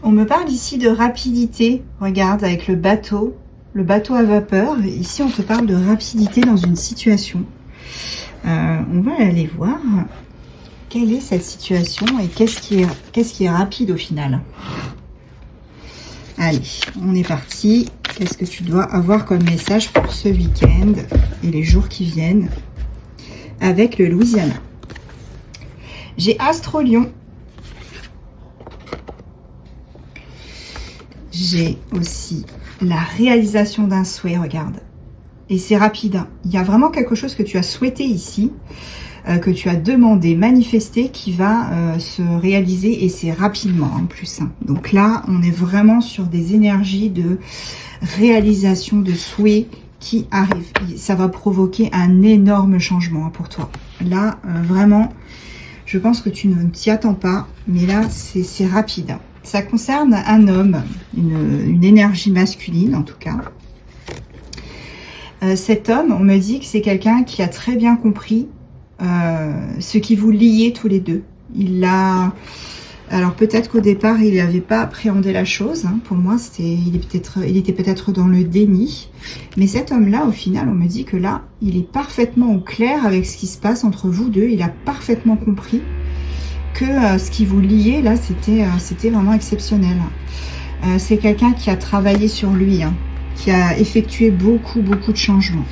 On me parle ici de rapidité. Regarde, avec le bateau à vapeur. Ici, on te parle de rapidité dans une situation. On va aller voir quelle est cette situation et qu'est-ce qui est rapide au final. Allez, on est parti. Qu'est-ce que tu dois avoir comme message pour ce week-end et les jours qui viennent avec le Louisiana? J'ai Astro Lion. J'ai aussi la réalisation d'un souhait, regarde. Et c'est rapide. Hein. Il y a vraiment quelque chose que tu as souhaité ici, que tu as demandé, manifesté, qui va se réaliser et c'est rapidement en plus. Hein. Donc là, on est vraiment sur des énergies de réalisation de souhaits qui arrivent. Ça va provoquer un énorme changement pour toi. Là, vraiment, je pense que tu ne t'y attends pas, mais là, c'est rapide. Ça concerne un homme, une énergie masculine en tout cas. Cet homme, on me dit que c'est quelqu'un qui a très bien compris ce qui vous liait tous les deux. Alors peut-être qu'au départ, il n'avait pas appréhendé la chose. Hein. Pour moi, il était peut-être dans le déni. Mais cet homme-là, au final, on me dit que là, il est parfaitement au clair avec ce qui se passe entre vous deux. Il a parfaitement compris que ce qui vous liait, là, c'était vraiment exceptionnel. C'est quelqu'un qui a travaillé sur lui, hein, qui a effectué beaucoup de changements.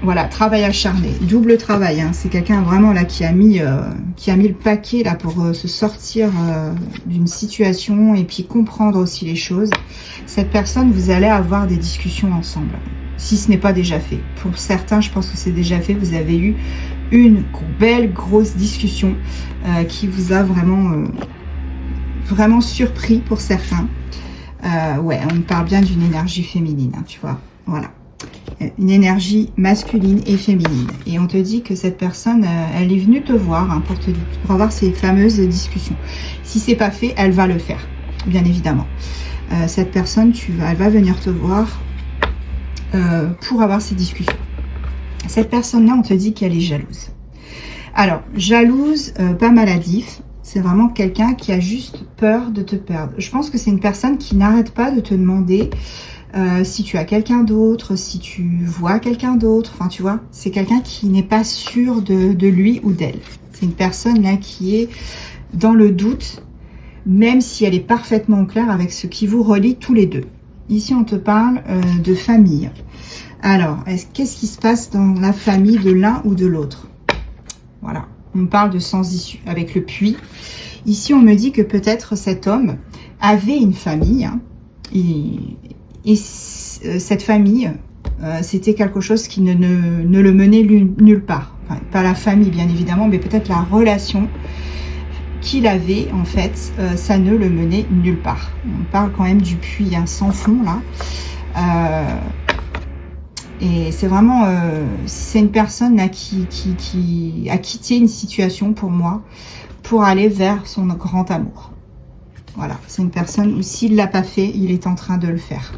Voilà, travail acharné, double travail. Hein. C'est quelqu'un vraiment là qui a mis le paquet là pour se sortir d'une situation et puis comprendre aussi les choses. Cette personne, vous allez avoir des discussions ensemble, si ce n'est pas déjà fait. Pour certains, je pense que c'est déjà fait. Vous avez eu une belle grosse discussion qui vous a vraiment surpris pour certains. Ouais, on parle bien d'une énergie féminine, hein, tu vois. Voilà. Une énergie masculine et féminine. Et on te dit que cette personne, elle est venue te voir hein, pour avoir ces fameuses discussions. Si c'est pas fait, elle va le faire, bien évidemment. Cette personne, elle va venir te voir pour avoir ces discussions. Cette personne-là, on te dit qu'elle est jalouse. Alors, jalouse, pas maladif. C'est vraiment quelqu'un qui a juste peur de te perdre. Je pense que c'est une personne qui n'arrête pas de te demander si tu as quelqu'un d'autre, si tu vois quelqu'un d'autre. Enfin, tu vois, c'est quelqu'un qui n'est pas sûr de lui ou d'elle. C'est une personne là qui est dans le doute, même si elle est parfaitement au clair avec ce qui vous relie tous les deux. Ici, on te parle de famille. Alors, qu'est-ce qui se passe dans la famille de l'un ou de l'autre? Voilà, on parle de sans issue avec le puits. Ici, on me dit que peut-être cet homme avait une famille. Hein, et cette famille, c'était quelque chose qui ne le menait nulle part. Enfin, pas la famille, bien évidemment, mais peut-être la relation qu'il avait, en fait, ça ne le menait nulle part. On parle quand même du puits hein, sans fond, là. Et c'est vraiment, c'est une personne là qui a quitté une situation pour moi, pour aller vers son grand amour. Voilà, c'est une personne où s'il ne l'a pas fait, il est en train de le faire.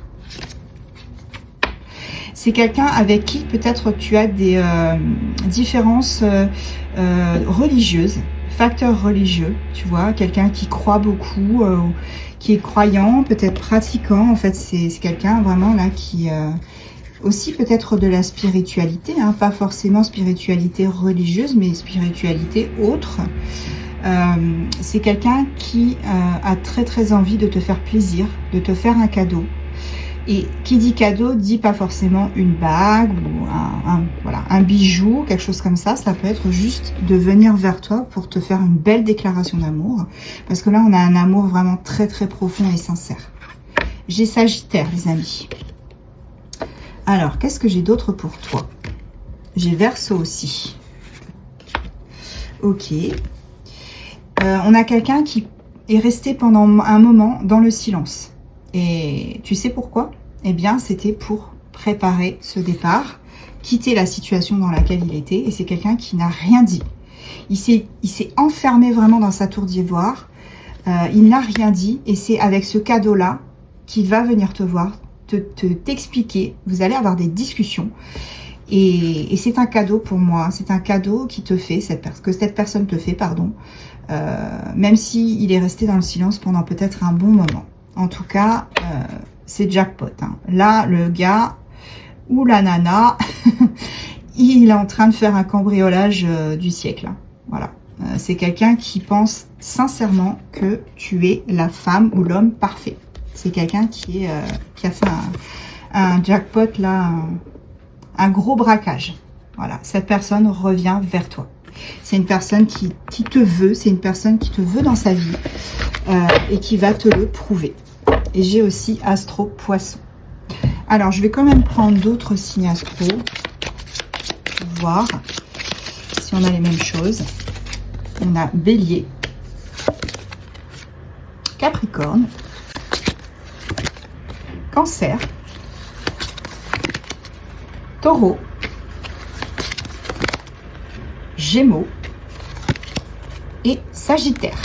C'est quelqu'un avec qui peut-être tu as des différences religieuses, facteurs religieux, tu vois, quelqu'un qui croit beaucoup, qui est croyant, peut-être pratiquant. En fait, c'est quelqu'un vraiment là qui... aussi peut-être de la spiritualité, hein, pas forcément spiritualité religieuse, mais spiritualité autre. C'est quelqu'un qui a très envie de te faire plaisir, de te faire un cadeau. Et qui dit cadeau, dit pas forcément une bague ou voilà, un bijou, quelque chose comme ça. Ça peut être juste de venir vers toi pour te faire une belle déclaration d'amour. Parce que là, on a un amour vraiment très profond et sincère. J'ai Sagittaire, les amis. Alors, qu'est-ce que j'ai d'autre pour toi? J'ai Verseau aussi. Ok. On a quelqu'un qui est resté pendant un moment dans le silence. Et tu sais pourquoi? Eh bien, c'était pour préparer ce départ, quitter la situation dans laquelle il était. Et c'est quelqu'un qui n'a rien dit. Il s'est enfermé vraiment dans sa tour d'ivoire. Il n'a rien dit. Et c'est avec ce cadeau-là qu'il va venir te voir, t'expliquer. Vous allez avoir des discussions. Et c'est un cadeau pour moi. C'est un cadeau qui te fait, que cette personne te fait, pardon. même s'il est resté dans le silence pendant peut-être un bon moment. En tout cas, c'est jackpot. Hein. Là, le gars ou la nana, il est en train de faire un cambriolage du siècle. Hein. Voilà. C'est quelqu'un qui pense sincèrement que tu es la femme ou l'homme parfait. C'est quelqu'un qui a fait un jackpot, là, un gros braquage. Voilà, cette personne revient vers toi. C'est une personne qui te veut, c'est une personne qui te veut dans sa vie et qui va te le prouver. Et j'ai aussi Astro Poisson. Alors, je vais quand même prendre d'autres signes astro pour voir si on a les mêmes choses. On a Bélier, Capricorne, Cancer, Taureau, Gémeaux et Sagittaire.